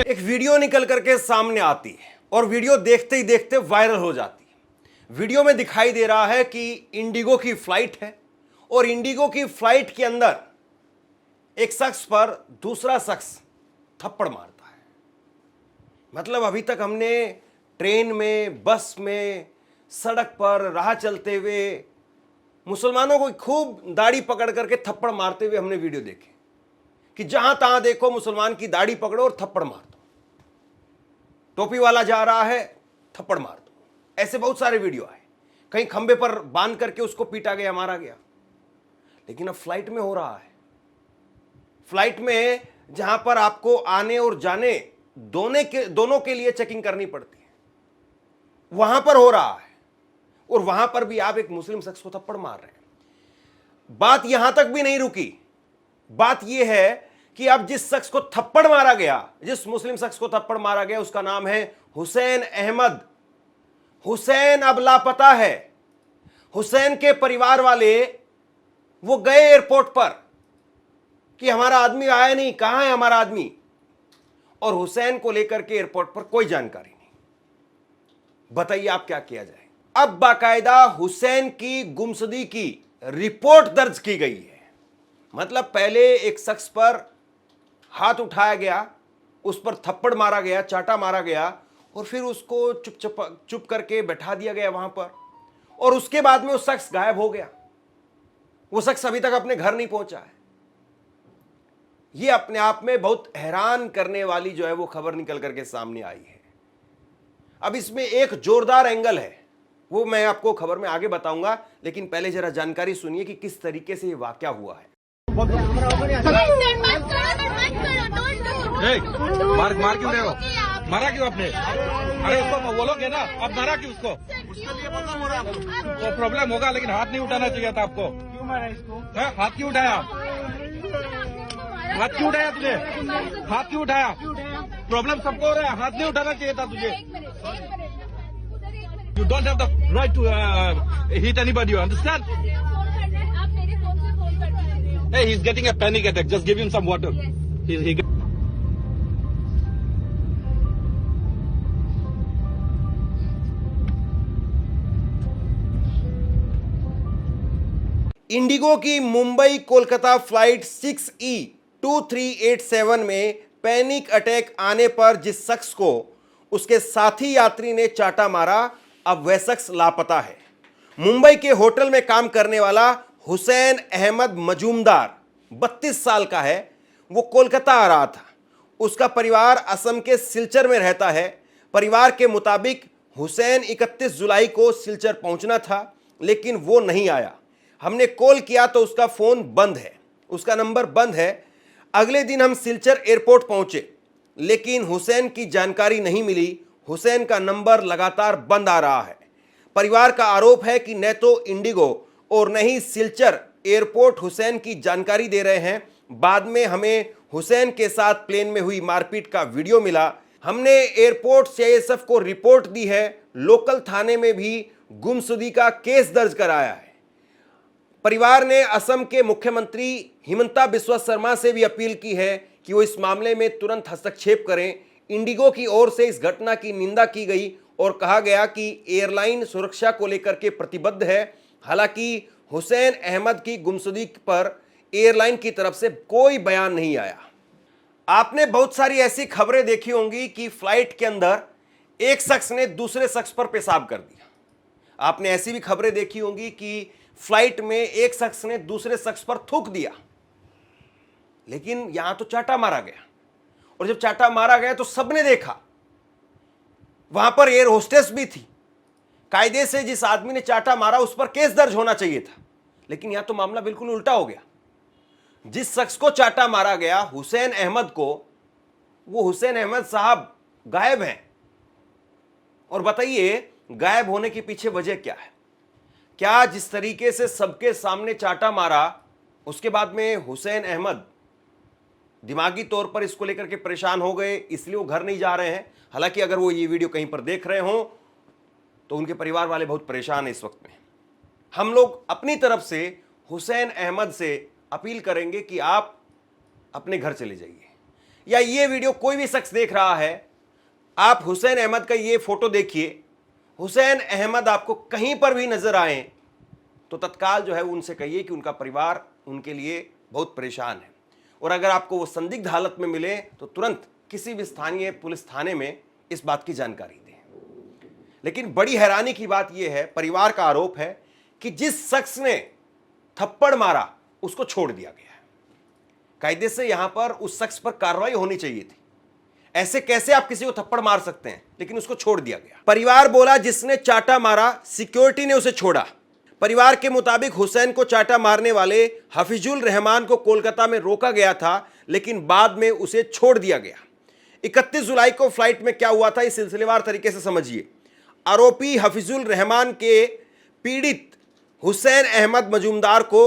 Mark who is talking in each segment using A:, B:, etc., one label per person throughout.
A: एक वीडियो निकल करके सामने आती है और वीडियो देखते ही देखते वायरल हो जाती है। वीडियो में दिखाई दे रहा है कि इंडिगो की फ्लाइट है और इंडिगो की फ्लाइट के अंदर एक शख्स पर दूसरा शख्स थप्पड़ मारता है। मतलब अभी तक हमने ट्रेन में, बस में, सड़क पर राह चलते हुए मुसलमानों को खूब दाढ़ी पकड़ करके थप्पड़ मारते हुए हमने वीडियो देखे कि जहां तहां देखो मुसलमान की दाढ़ी पकड़ो और थप्पड़ मार दो। टोपी वाला जा रहा है, थप्पड़ मार दो। ऐसे बहुत सारे वीडियो आए। कहीं खंबे पर बांध करके उसको पीटा गया, मारा गया। लेकिन अब फ्लाइट में हो रहा है। फ्लाइट में जहां पर आपको आने और जाने दोनों के लिए चेकिंग करनी पड़ती है, वहां पर हो रहा है और वहां पर भी आप एक मुस्लिम शख्स को थप्पड़ मार रहे हैं। बात यहां तक भी नहीं रुकी। बात यह है कि अब जिस शख्स को थप्पड़ मारा गया, जिस मुस्लिम शख्स को थप्पड़ मारा गया, उसका नाम है हुसैन अहमद। हुसैन अब लापता है। हुसैन के परिवार वाले वो गए एयरपोर्ट पर कि हमारा आदमी आया नहीं, कहां है हमारा आदमी। और हुसैन को लेकर के एयरपोर्ट पर कोई जानकारी नहीं। बताइए आप क्या किया जाए। अब बाकायदा हुसैन की गुमशुदगी की रिपोर्ट दर्ज की गई है। मतलब पहले एक शख्स पर हाथ उठाया गया, उस पर थप्पड़ मारा गया, चाटा मारा गया और फिर उसको चुप करके बैठा दिया गया वहां पर। और उसके बाद में वो शख्स गायब हो गया। वो शख्स अभी तक अपने घर नहीं पहुंचा है। ये अपने आप में बहुत हैरान करने वाली जो है वो खबर निकल करके सामने आई है। अब इसमें एक जोरदार एंगल है, वो मैं आपको खबर में आगे बताऊंगा, लेकिन पहले जरा जानकारी सुनिए कि किस तरीके से ये वाकया हुआ है।
B: मार क्यों रहे हो? मारा क्यों आपने? अरे उसको बोलोगे ना, अब मारा क्यों उसको? तो प्रॉब्लम होगा, लेकिन हाथ नहीं उठाना चाहिए था आपको। क्यों मारा इसको? हाथ क्यों उठाया? हाथ क्यों उठाया तुझे? हाथ क्यों उठाया? प्रॉब्लम सबको हो रहा है, हाथ नहीं उठाना चाहिए था तुझे। You don't have the right to hit anybody, you understand? Hey, he's getting a panic attack. Just give him some water. He
A: Indigo की मुंबई कोलकाता फ्लाइट 6E2387 में पैनिक अटैक आने पर जिस शख्स को उसके साथी यात्री ने चाटा मारा, अब वह शख्स लापता है। मुंबई के होटल में काम करने वाला हुसैन अहमद मजूमदार 32 साल का है। वो कोलकाता आ रहा था। उसका परिवार असम के सिलचर में रहता है। परिवार के मुताबिक हुसैन 31 जुलाई को सिलचर पहुंचना था, लेकिन वो नहीं आया। हमने कॉल किया तो उसका फोन बंद है, उसका नंबर बंद है। अगले दिन हम सिलचर एयरपोर्ट पहुंचे, लेकिन हुसैन की जानकारी नहीं मिली। हुसैन का नंबर लगातार बंद आ रहा है। परिवार का आरोप है कि न तो इंडिगो और न ही सिलचर एयरपोर्ट हुसैन की जानकारी दे रहे हैं। बाद में हमें हुसैन के साथ प्लेन में हुई मारपीट का वीडियो मिला। हमने एयरपोर्ट सीआईएसएफ को रिपोर्ट दी है। लोकल थाने में भी गुमशुदगी का केस दर्ज कराया है। परिवार ने असम के मुख्यमंत्री हिमंता बिस्वा शर्मा से भी अपील की है कि वो इस मामले में तुरंत हस्तक्षेप करें। इंडिगो की ओर से इस घटना की निंदा की गई और कहा गया कि एयरलाइन सुरक्षा को लेकर के प्रतिबद्ध है। हालांकि हुसैन अहमद की गुमशुदगी पर एयरलाइन की तरफ से कोई बयान नहीं आया। आपने बहुत सारी ऐसी खबरें देखी होंगी कि फ्लाइट के अंदर एक शख्स ने दूसरे शख्स पर पेशाब कर दिया। आपने ऐसी भी खबरें देखी होंगी कि फ्लाइट में एक शख्स ने दूसरे शख्स पर थूक दिया। लेकिन यहां तो चाटा मारा गया, और जब चाटा मारा गया तो सबने देखा। वहां पर एयर होस्टेस भी थी। कायदे से जिस आदमी ने चाटा मारा उस पर केस दर्ज होना चाहिए था, लेकिन यहां तो मामला बिल्कुल उल्टा हो गया। जिस शख्स को चाटा मारा गया, हुसैन अहमद को, वो हुसैन अहमद साहब गायब हैं। और बताइए गायब होने के पीछे वजह क्या है? क्या जिस तरीके से सबके सामने चाटा मारा, उसके बाद में हुसैन अहमद दिमागी तौर पर इसको लेकर के परेशान हो गए, इसलिए वो घर नहीं जा रहे हैं? हालांकि अगर वो ये वीडियो कहीं पर देख रहे हों तो उनके परिवार वाले बहुत परेशान हैं इस वक्त में। हम लोग अपनी तरफ से हुसैन अहमद से अपील करेंगे कि आप अपने घर चले जाइए। या ये वीडियो कोई भी शख्स देख रहा है, आप हुसैन अहमद का ये फोटो देखिए, हुसैन अहमद आपको कहीं पर भी नजर आए तो तत्काल जो है उनसे कहिए कि उनका परिवार उनके लिए बहुत परेशान है, और अगर आपको वो संदिग्ध हालत में मिले तो तुरंत किसी भी स्थानीय पुलिस थाने में इस बात की जानकारी दें। लेकिन बड़ी हैरानी की बात यह है, परिवार का आरोप है कि जिस शख्स ने थप्पड़ मारा उसको छोड़ दिया गया है। कायदे से यहां पर उस शख्स पर कार्रवाई होनी चाहिए थी। ऐसे कैसे आप किसी को थप्पड़ मार सकते हैं, लेकिन उसको छोड़ दिया गया। परिवार बोला जिसने चाटा मारा सिक्योरिटी ने उसे छोड़ा। परिवार के मुताबिक हुसैन को चाटा मारने वाले हफीजुल रहमान को कोलकाता में रोका गया था, लेकिन बाद में उसे छोड़ दिया गया। 31 जुलाई को फ्लाइट में क्या हुआ था इस सिलसिलेवार तरीके से समझिए। आरोपी हफीजुल रहमान के पीड़ित हुसैन अहमद मजूमदार को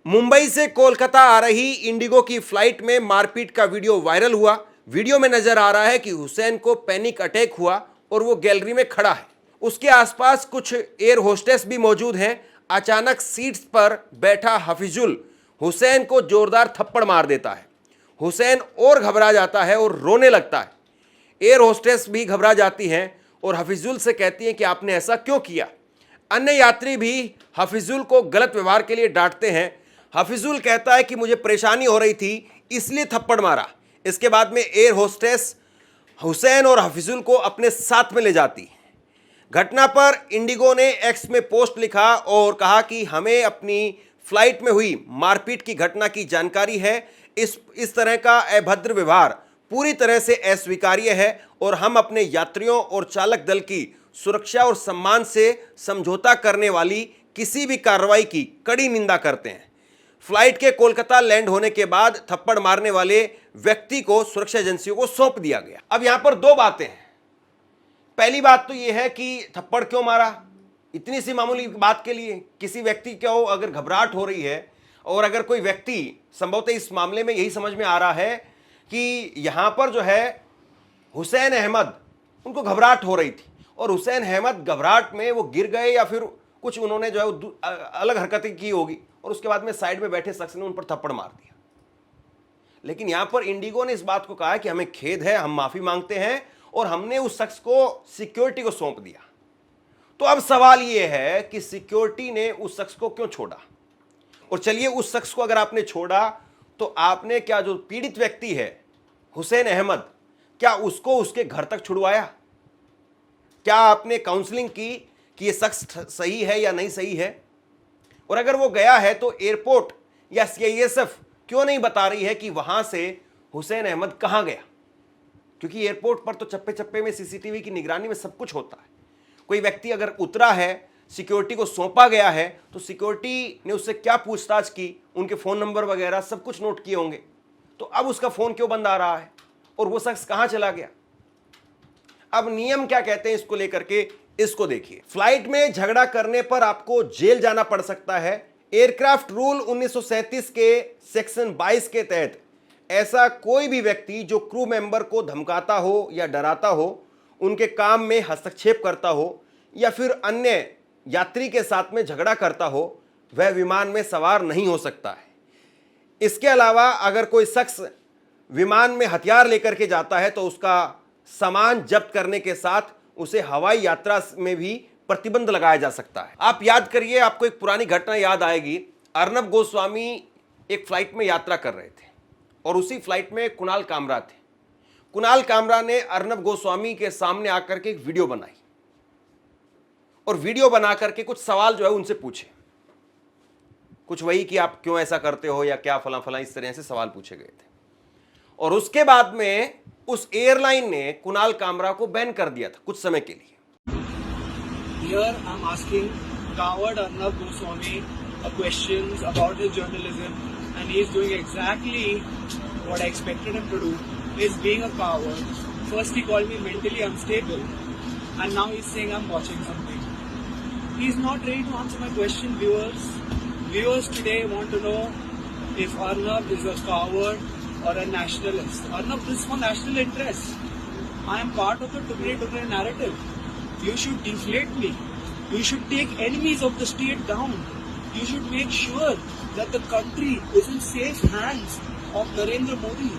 A: मुंबई से कोलकाता आ रही इंडिगो की फ्लाइट में मारपीट का वीडियो वायरल हुआ। वीडियो में नजर आ रहा है कि हुसैन को पैनिक अटैक हुआ और वो गैलरी में खड़ा है। उसके आसपास कुछ एयर होस्टेस भी मौजूद हैं। अचानक सीट्स पर बैठा हफीजुल हुसैन को जोरदार थप्पड़ मार देता है। हुसैन और घबरा जाता है और रोने लगता है। एयर होस्टेस भी घबरा जाती हैं और हफीजुल से कहती हैं कि आपने ऐसा क्यों किया। अन्य यात्री भी हफीजुल को गलत व्यवहार के लिए डांटते हैं। हफीजुल कहता है कि मुझे परेशानी हो रही थी इसलिए थप्पड़ मारा। इसके बाद में एयर होस्टेस हुसैन और हफीजुल को अपने साथ में ले जाती। घटना पर इंडिगो ने एक्स में पोस्ट लिखा और कहा कि हमें अपनी फ्लाइट में हुई मारपीट की घटना की जानकारी है। इस तरह का अभद्र व्यवहार पूरी तरह से अस्वीकार्य है और हम अपने यात्रियों और चालक दल की सुरक्षा और सम्मान से समझौता करने वाली किसी भी कार्रवाई की कड़ी निंदा करते हैं। फ्लाइट के कोलकाता लैंड होने के बाद थप्पड़ मारने वाले व्यक्ति को सुरक्षा एजेंसियों को सौंप दिया गया। अब यहां पर दो बातें हैं। पहली बात तो यह है कि थप्पड़ क्यों मारा, इतनी सी मामूली बात के लिए किसी व्यक्ति को अगर घबराहट हो रही है, और अगर कोई व्यक्ति संभवतः इस मामले में यही समझ में आ रहा है कि यहां पर जो है हुसैन अहमद उनको घबराहट हो रही थी और हुसैन अहमद घबराहट में वो गिर गए या फिर कुछ उन्होंने जो है अलग हरकतें की होगी और उसके बाद में साइड में बैठे शख्स ने उन पर थप्पड़ मार दिया। लेकिन यहां पर इंडिगो ने इस बात को कहा कि हमें खेद है, हम माफी मांगते हैं और हमने उस शख्स को सिक्योरिटी को सौंप दिया। तो अब सवाल यह है कि सिक्योरिटी ने उस शख्स को क्यों छोड़ा। और चलिए, उस शख्स को अगर आपने छोड़ा तो आपने क्या जो पीड़ित व्यक्ति है हुसैन अहमद, क्या उसको उसके घर तक छुड़वाया? क्या आपने काउंसलिंग की कि यह शख्स सही है या नहीं सही है? और अगर वो गया है तो एयरपोर्ट या सीआईएसएफ क्यों नहीं बता रही है कि वहां से हुसैन अहमद कहां गया? क्योंकि एयरपोर्ट पर तो चप्पे चप्पे में सीसीटीवी की निगरानी में सब कुछ होता है। कोई व्यक्ति अगर उतरा है, सिक्योरिटी को सौंपा गया है, तो सिक्योरिटी ने उससे क्या पूछताछ की, उनके फ़ोन नंबर वगैरह सब कुछ नोट किए होंगे। तो अब उसका फ़ोन क्यों बंद आ रहा है और वो शख्स कहाँ चला गया? अब नियम क्या कहते हैं इसको लेकर के, इसको देखिए। फ्लाइट में झगड़ा करने पर आपको जेल जाना पड़ सकता है। एयरक्राफ्ट रूल 1937 के सेक्शन 22 के तहत ऐसा कोई भी व्यक्ति जो क्रू मेंबर को धमकाता हो या डराता हो, उनके काम में हस्तक्षेप करता हो या फिर अन्य यात्री के साथ में झगड़ा करता हो, वह विमान में सवार नहीं हो सकता है। इसके अलावा अगर कोई शख्स विमान में हथियार लेकर के जाता है तो उसका सामान जब्त करने के साथ उसे हवाई यात्रा में भी प्रतिबंध लगाया जा सकता है। आप याद करिए, आपको एक पुरानी घटना याद आएगी। अर्नब गोस्वामी एक फ्लाइट में यात्रा कर रहे थे और उसी फ्लाइट में कुणाल कामरा थे। कुणाल कामरा ने अर्नब गोस्वामी के सामने आकर के एक वीडियो बनाई और वीडियो बना करके कुछ सवाल जो है उनसे पूछे, कुछ वही कि आप क्यों ऐसा करते हो या क्या फला फला, इस तरह से सवाल पूछे गए थे। और उसके बाद में उस एयरलाइन ने कुणाल कामरा को बैन कर दिया था कुछ समय के लिए।
C: Here I'm asking coward Arnab Goswami questions about his journalism, and he is doing exactly what I expected him to do. He is being a coward. First he called me mentally unstable, and now he's saying I'm watching something. He's not ready to answer my question, viewers. Viewers today want to know if Arnab is a coward or a nationalist. Arnab, this is for national interest. I am part of the Tukre narrative. You should deflate me. You should take enemies of the state down. You should make sure that the country is in safe hands of Narendra Modi.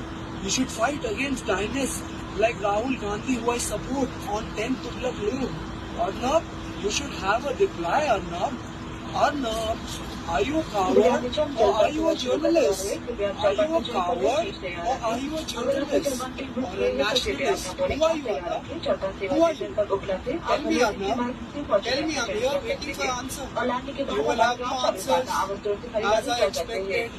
C: You should fight against dynasts like Rahul Gandhi, who I support on 10 Tughlaq Road. Arnab, you should have a reply, Arnab. Arnab, are you a coward or are you a journalist? Are you a coward or are you a journalist or a nationalist? Who are you, Arnab? Who are you? Tell me, Arnab. Tell me, I'm here waiting for answer. You will have no answers. As I expected,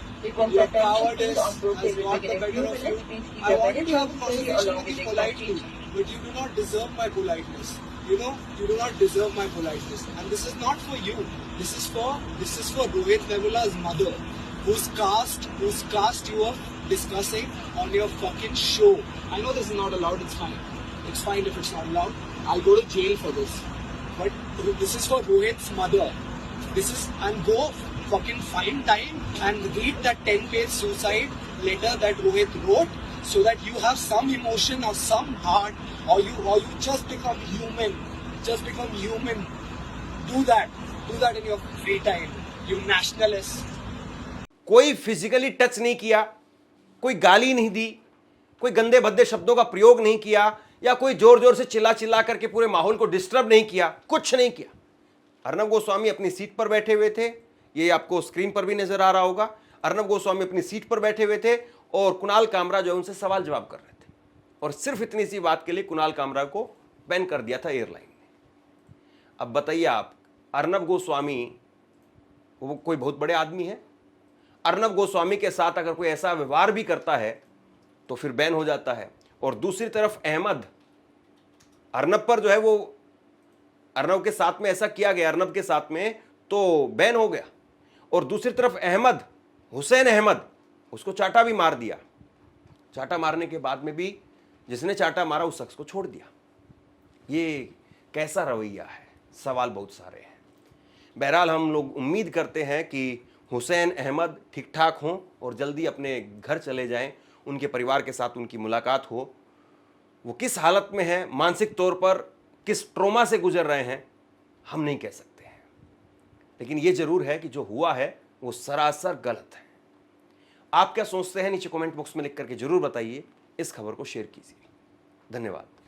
C: your cowardice has got the better of you. I wanted to have a conversation with you politely, but you do not deserve my politeness. You know, you do not deserve my politeness. And this is not for you. This is for Rohit Vemula's mother, whose cast you are discussing on your fucking show. I know this is not allowed, it's fine. It's fine if it's not allowed. I'll go to jail for this. But this is for Rohit's mother. And go fucking find time and read that 10-page suicide letter that Rohit wrote, so that you have some emotion or some heart, or you just become human. Just become human. Do that in your free time, you nationalist.
A: कोई physically touch नहीं किया, कोई गाली नहीं दी, कोई गंदे भद्दे शब्दों का प्रयोग नहीं किया, या कोई जोर जोर से चिल्ला करके पूरे माहौल को डिस्टर्ब नहीं किया, कुछ नहीं किया। अर्नब गोस्वामी अपनी सीट पर बैठे हुए थे, ये आपको स्क्रीन पर भी नजर आ रहा होगा। अर्नब गोस्वामी अपनी सीट पर बैठे हुए थे और कुणाल कामरा जो है उनसे सवाल जवाब कर रहे थे, और सिर्फ इतनी सी बात के लिए कुणाल कामरा को बैन कर दिया था एयरलाइन ने। अब बताइए आप, अर्नब गोस्वामी वो कोई बहुत बड़े आदमी है? अर्नब गोस्वामी के साथ अगर कोई ऐसा व्यवहार भी करता है तो फिर बैन हो जाता है। और दूसरी तरफ अहमद, अर्नब पर जो है वो अर्नब के साथ में ऐसा किया गया, अर्नब के साथ में तो बैन हो गया। और दूसरी तरफ अहमद, हुसैन अहमद, उसको चाटा भी मार दिया। चाटा मारने के बाद में भी जिसने चाटा मारा उस शख्स को छोड़ दिया। ये कैसा रवैया है? सवाल बहुत सारे हैं। बहरहाल हम लोग उम्मीद करते हैं कि हुसैन अहमद ठीक ठाक हों और जल्दी अपने घर चले जाएं, उनके परिवार के साथ उनकी मुलाकात हो। वो किस हालत में हैं, मानसिक तौर पर किस ट्रॉमा से गुजर रहे हैं, हम नहीं कह सकते हैं। लेकिन ये जरूर है कि जो हुआ है वो सरासर गलत है। आप क्या सोचते हैं नीचे कमेंट बॉक्स में लिख करके जरूर बताइए। इस खबर को शेयर कीजिए। धन्यवाद।